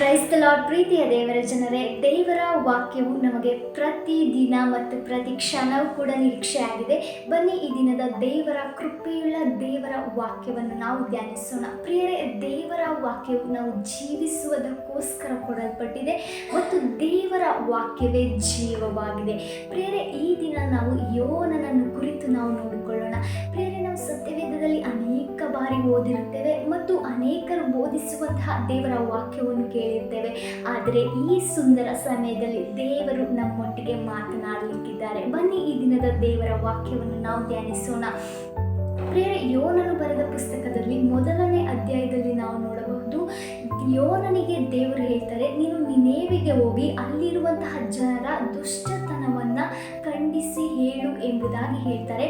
ಕ್ರೈಸ್ತ ಲಾರ್ಡ್. ಪ್ರೀತಿಯ ದೇವರ ಜನರೇ, ದೇವರ ವಾಕ್ಯವು ನಮಗೆ ಪ್ರತಿ ದಿನ ಮತ್ತು ಪ್ರತಿ ಕ್ಷಣವೂ ಕೂಡ ನಿರೀಕ್ಷೆಯಾಗಿದೆ. ಬನ್ನಿ, ಈ ದಿನದ ದೇವರ ಕೃಪೆಯುಳ್ಳ ದೇವರ ವಾಕ್ಯವನ್ನು ನಾವು ಧ್ಯಾನಿಸೋಣ. ಪ್ರಿಯರೇ, ದೇವರ ವಾಕ್ಯವು ನಾವು ಜೀವಿಸುವುದಕ್ಕೋಸ್ಕರ ಕೊಡಲ್ಪಟ್ಟಿದೆ ಮತ್ತು ದೇವರ ವಾಕ್ಯವೇ ಜೀವವಾಗಿದೆ. ಪ್ರಿಯರೇ, ಈ ದಿನ ನಾವು ಯೋನನನ್ನು ಕುರಿತು ನಾವು ನೋಡಿಕೊಳ್ಳೋಣ. ಪ್ರಿಯರೇ, ನಾವು ಸತ್ಯವೇದದಲ್ಲಿ ಅನೇಕ ಬಾರಿ ಓದಿರುತ್ತೇವೆ ಮತ್ತು ಅನೇಕರು ಬೋಧಿಸುವಂತಹ ದೇವರ ವಾಕ್ಯವನ್ನು ಕೇಳಿರ್ತೇವೆ. ಆದರೆ ಈ ಸುಂದರ ಸಮಯದಲ್ಲಿ ದೇವರು ನಮ್ಮೊಟ್ಟಿಗೆ ಮಾತನಾಡಲಿಕ್ಕಿದ್ದಾರೆ. ಬನ್ನಿ, ಈ ದಿನದ ದೇವರ ವಾಕ್ಯವನ್ನು ನಾವು ಧ್ಯಾನಿಸೋಣ. ಪ್ರಿಯರೇ, ಯೋನನು ಬರೆದ ಪುಸ್ತಕದಲ್ಲಿ 1ನೇ ಅಧ್ಯಾಯದಲ್ಲಿ ನಾವು ನೋಡಬಹುದು. ಯೋನನಿಗೆ ದೇವರು ಹೇಳ್ತಾರೆ, ನೀನು ನಿನೆವೆಗೆ ಹೋಗಿ ಅಲ್ಲಿರುವಂತಹ ಜನರ ದುಷ್ಟತನವನ್ನ ಖಂಡಿಸಿ ಹೇಳು ಎಂಬುದಾಗಿ ಹೇಳ್ತಾರೆ.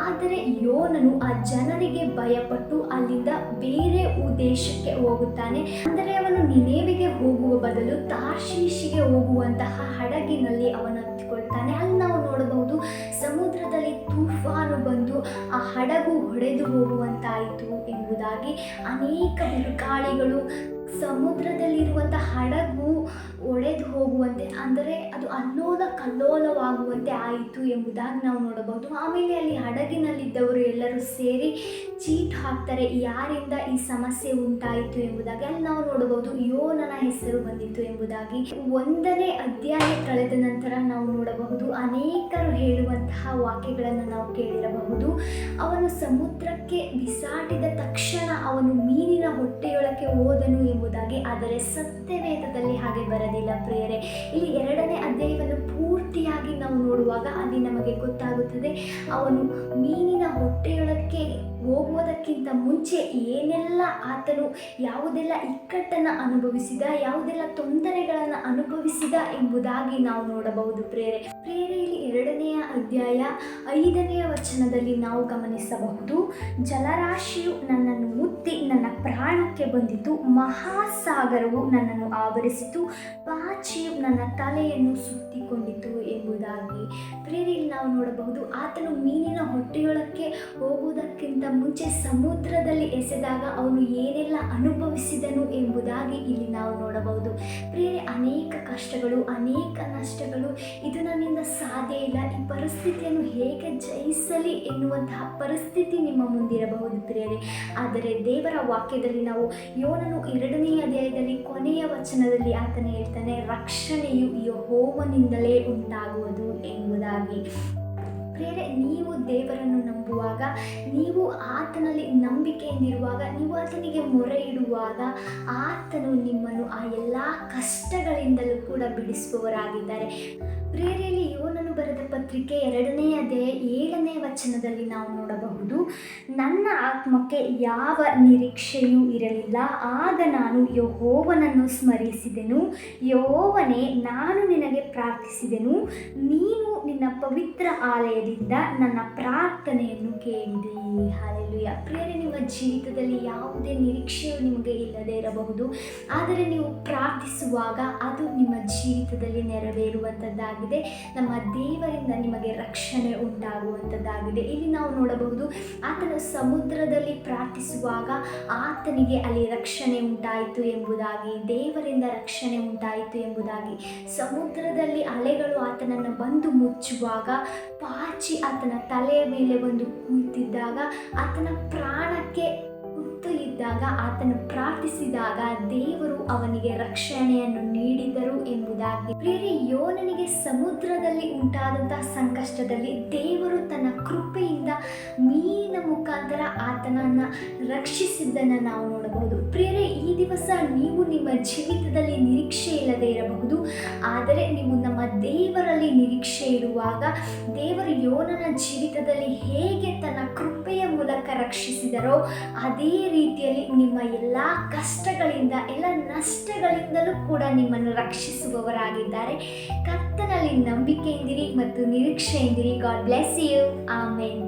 ಆದರೆ ಯೋನನು ಆ ಜನರಿಗೆ ಭಯಪಟ್ಟು ಅಲ್ಲಿಂದ ಬೇರೆ ದೇಶಕ್ಕೆ ಹೋಗುತ್ತಾನೆ. ಅಂದರೆ ಅವನು ನಿನೆವೆಗೆ ಹೋಗುವ ಬದಲು ತಾರ್ಷೀಷಿಗೆ ಹೋಗುವಂತಹ ಹಡಗಿನಲ್ಲಿ ಅವನು ಹತ್ತಿಕೊಳ್ತಾನೆ. ಅಲ್ಲಿ ನಾವು ನೋಡಬಹುದು, ಸಮುದ್ರದಲ್ಲಿ ತೂಫಾನು ಬಂದು ಆ ಹಡಗು ಹೊಡೆದು ಹೋಗುವಂತಾಯಿತು ಎಂಬುದಾಗಿ. ಅನೇಕ ಬಿರುಗಾಳಿಗಳು ಸಮುದ್ರದಲ್ಲಿರುವಂಥ ಹಡಗು ಒಡೆದು ಹೋಗುವಂತೆ, ಅಂದರೆ ಅದು ಅಲ್ಲೋಲ ಕಲ್ಲೋಲವಾಗುವಂತೆ ಆಯಿತು ಎಂಬುದಾಗಿ ನಾವು ನೋಡಬಹುದು. ಆಮೇಲೆ ಅಲ್ಲಿ ಹಡಗಿನಲ್ಲಿದ್ದವರು ಎಲ್ಲರೂ ಸೇರಿ ಚೀಟ್ ಹಾಕ್ತಾರೆ, ಯಾರಿಂದ ಈ ಸಮಸ್ಯೆ ಉಂಟಾಯಿತು ಎಂಬುದಾಗಿ. ಅಲ್ಲಿ ನಾವು ನೋಡಬಹುದು ಯೋನನ ಹೆಸರು ಬಂದಿತ್ತು ಎಂಬುದಾಗಿ. 1ನೇ ಅಧ್ಯಾಯ ಕಳೆದ ನಂತರ ನಾವು ನೋಡಬಹುದು, ಅನೇಕರು ಹೇಳುವಂತಹ ವಾಕ್ಯಗಳನ್ನು ನಾವು ಕೇಳಿರಬಹುದು. ಅವನು ಸಮುದ್ರಕ್ಕೆ ಬಿಸಾಡಿದ ತಕ್ಷಣ ಅವನು ಮೀನಿನ ಹೊಟ್ಟೆಯೊಳಕ್ಕೆ ಹೋದನು ಎಂಬುದಾಗಿ. ಆದರೆ ಸತ್ಯವೇದದಲ್ಲಿ ಹಾಗೆ ಬರಲಿಲ್ಲ. ಪ್ರಿಯರೇ, ಇಲ್ಲಿ 2ನೇ ಅಧ್ಯಾಯವನ್ನು ಪೂರ್ತಿಯಾಗಿ ನಾವು ನೋಡುವಾಗ ಅಲ್ಲಿ ನಮಗೆ ಗೊತ್ತಾಗುತ್ತದೆ, ಅವನು ಮೀನಿನ ಹೊಟ್ಟೆಯೊಳಕ್ಕೆ ಹೋಗುವುದಕ್ಕಿಂತ ಮುಂಚೆ ಏನೆಲ್ಲ ಆತನು ಯಾವುದೆಲ್ಲ ಇಕ್ಕಟ್ಟನ್ನು ಅನುಭವಿಸಿದ, ಯಾವುದೆಲ್ಲ ತೊಂದರೆಗಳನ್ನು ಅನುಭವಿಸಿದ ಎಂಬುದಾಗಿ ನಾವು ನೋಡಬಹುದು. ಪ್ರಿಯರೇ, ಇಲ್ಲಿ 2ನೇ ಅಧ್ಯಾಯ 5ನೇ ವಚನದಲ್ಲಿ ನಾವು ಗಮನಿಸಬಹುದು, ಜಲರಾಶಿಯು ನನ್ನನ್ನು ಮುತ್ತಿ ನನ್ನ ಪ್ರಾಣಕ್ಕೆ ಬಂದಿತು, ಮಹಾಸಾಗರವು ನನ್ನನ್ನು ಆವರಿಸಿತು, ಪಾಚಿಯು ನನ್ನ ತಲೆಯನ್ನು ಸುತ್ತಿಕೊಂಡಿತು ಎಂಬುದಾಗಿ. ಪ್ರಿಯರೇ, ಇಲ್ಲಿ ನಾವು ನೋಡಬಹುದು, ಆತನು ಮೀನಿನ ಹೊಟ್ಟೆಯೊಳಕ್ಕೆ ಹೋಗುವುದಕ್ಕಿಂತ ಮುಂಚೆ ಸಮುದ್ರದಲ್ಲಿ ಎಸೆದಾಗ ಅವನು ಏನೆಲ್ಲ ಅನುಭವಿಸಿದನು ಎಂಬುದಾಗಿ ಇಲ್ಲಿ ನಾವು ನೋಡಬಹುದು. ಪ್ರಿಯರೇ, ಅನೇಕ ಕಷ್ಟಗಳು, ಅನೇಕ ನಷ್ಟಗಳು, ಇದು ನನ್ನಿಂದ ಸಾಧ್ಯ ಇಲ್ಲ, ಈ ಪರಿಸ್ಥಿತಿಯನ್ನು ಹೇಗೆ ಜಯಿಸಲಿ ಎನ್ನುವಂತಹ ಪರಿಸ್ಥಿತಿ ನಿಮ್ಮ ಮುಂದಿರಬಹುದು. ಪ್ರಿಯರೇ, ಆದರೆ ದೇವರ ವಾಕ್ಯದಲ್ಲಿ ನಾವು ಯೋನನು 2ನೇ ಅಧ್ಯಾಯದಲ್ಲಿ ಕೊನೆಯ ವಚನದಲ್ಲಿ ಆತನು ಹೇಳ್ತಾನೆ, ರಕ್ಷಣೆಯು ಯೆಹೋವನಿಂದಲೇ ಉಂಟಾಗುವುದು ಎಂಬುದಾಗಿ. ಪ್ರಿಯರೇ, ನೀವು ದೇವರನ್ನು ನಂಬುವಾಗ, ನೀವು ಆತನಲ್ಲಿ ನಂಬಿಕೆಯಿಂದಿರುವಾಗ, ನೀವು ಆತನಿಗೆ ಮೊರೆ ಇಡುವಾಗ ಆತನು ನಿಮ್ಮನ್ನು ಆ ಎಲ್ಲ ಕಷ್ಟಗಳಿಂದಲೂ ಕೂಡ ಬಿಡಿಸುವವರಾಗಿದ್ದಾರೆ. ಪ್ರಿಯರಲ್ಲಿ, ಯೋನನು ಬರೆದ ಪತ್ರಿಕೆ 2ನೇ ಅಧ್ಯಾಯ 7ನೇ ವಚನದಲ್ಲಿ ನಾವು ನೋಡಬಹುದು, ನನ್ನ ಆತ್ಮಕ್ಕೆ ಯಾವ ನಿರೀಕ್ಷೆಯೂ ಇರಲಿಲ್ಲ, ಆಗ ನಾನು ಯೆಹೋವನನ್ನು ಸ್ಮರಿಸಿದೆನು. ಯೆಹೋವನೇ, ನಾನು ನಿನಗೆ ಪ್ರಾರ್ಥಿಸಿದೆನು, ನೀನು ನಿನ್ನ ಪವಿತ್ರ ಆಲಯದಿಂದ ನನ್ನ ಪ್ರಾರ್ಥನೆಯನ್ನು ಕೇಳಿದೆ. ಹಲ್ಲೆಲೂಯಾ. ಪ್ರಿಯರೇ, ನಿಮ್ಮ ಜೀವಿತದಲ್ಲಿ ಯಾವುದೇ ನಿರೀಕ್ಷೆಯು ನಿಮಗೆ ಇಲ್ಲದೆ ಇರಬಹುದು, ಆದರೆ ನೀವು ಪ್ರಾರ್ಥಿಸುವಾಗ ಅದು ನಿಮ್ಮ ಜೀವಿತದಲ್ಲಿ ನೆರವೇರುವಂಥದ್ದಾಗಿದೆ. ನಮ್ಮ ದೇವರಿಂದ ನಿಮಗೆ ರಕ್ಷಣೆ ಉಂಟಾಗುವಂಥದ್ದಾಗಿದೆ. ಇಲ್ಲಿ ನಾವು ನೋಡಬಹುದು, ಆತನು ಸಮುದ್ರದಲ್ಲಿ ಪ್ರಾರ್ಥಿಸುವಾಗ ಆತನಿಗೆ ಅಲ್ಲಿ ರಕ್ಷಣೆ ಉಂಟಾಯಿತು ಎಂಬುದಾಗಿ, ದೇವರಿಂದ ರಕ್ಷಣೆ ಉಂಟಾಯಿತು ಎಂಬುದಾಗಿ. ಸಮುದ್ರದಲ್ಲಿ ಅಲೆಗಳು ಆತನನ್ನು ಬಂದು ಮುಚ್ಚುವಾಗ, ಪಾಚಿ ಆತನ ತಲೆಯ ಮೇಲೆ ಬಂದು ಕುಳಿತಿದ್ದಾಗ, ಆತನ ಪ್ರಾಣಕ್ಕೆ ಕುತ್ತು ಇದ್ದಾಗ, ಆತನು ಪ್ರಾರ್ಥಿಸಿದಾಗ ದೇವರು ಅವನಿಗೆ ರಕ್ಷಣೆಯನ್ನು ನೀಡಿದರು ಎಂಬುದಾಗಿ. ಪ್ರಿಯರೇ, ಯೋನನಿಗೆ ಸಮುದ್ರದಲ್ಲಿ ಉಂಟಾದಂತಹ ಸಂಕಷ್ಟದಲ್ಲಿ ದೇವರು ತನ್ನ ಕೃಪೆಯಿಂದ ಮೀನಿನ ಮುಖಾಂತರ ಆತನನ್ನು ರಕ್ಷಿಸಿದ್ದನ್ನು ನಾವು ನೋಡಬಹುದು. ಪ್ರಿಯರೇ, ಈ ದಿವಸ ನೀವು ನಿಮ್ಮ ಜೀವಿತದಲ್ಲಿ ನಿರೀಕ್ಷೆ ಇಲ್ಲದೆ ಇರಬಹುದು, ಆದರೆ ನೀವು ನಮ್ಮ ದೇವರಲ್ಲಿ ನಿರೀಕ್ಷೆ ಇಡುವಾಗ, ದೇವರು ಯೋನನ ಜೀವಿತದಲ್ಲಿ ಹೇಗೆ ತನ್ನ ಕೃಪೆಯ ಮೂಲಕ ರಕ್ಷಿಸಿದರೋ ಅದೇ ರೀತಿಯಲ್ಲಿ ನಿಮ್ಮ ಎಲ್ಲ ಕಷ್ಟಗಳಿಂದ, ಎಲ್ಲ ನಷ್ಟಗಳಿಂದಲೂ ಕೂಡ ನಿಮ್ಮನ್ನು ರಕ್ಷಿಸುವವರಾಗಿದ್ದಾರೆ. ಕರ್ತನಲ್ಲಿ ನಂಬಿಕೆಯಿಂದಿರಿ ಮತ್ತು ನಿರೀಕ್ಷೆಯಿಂದಿರಿ. God bless you. ಆಮೆನ್.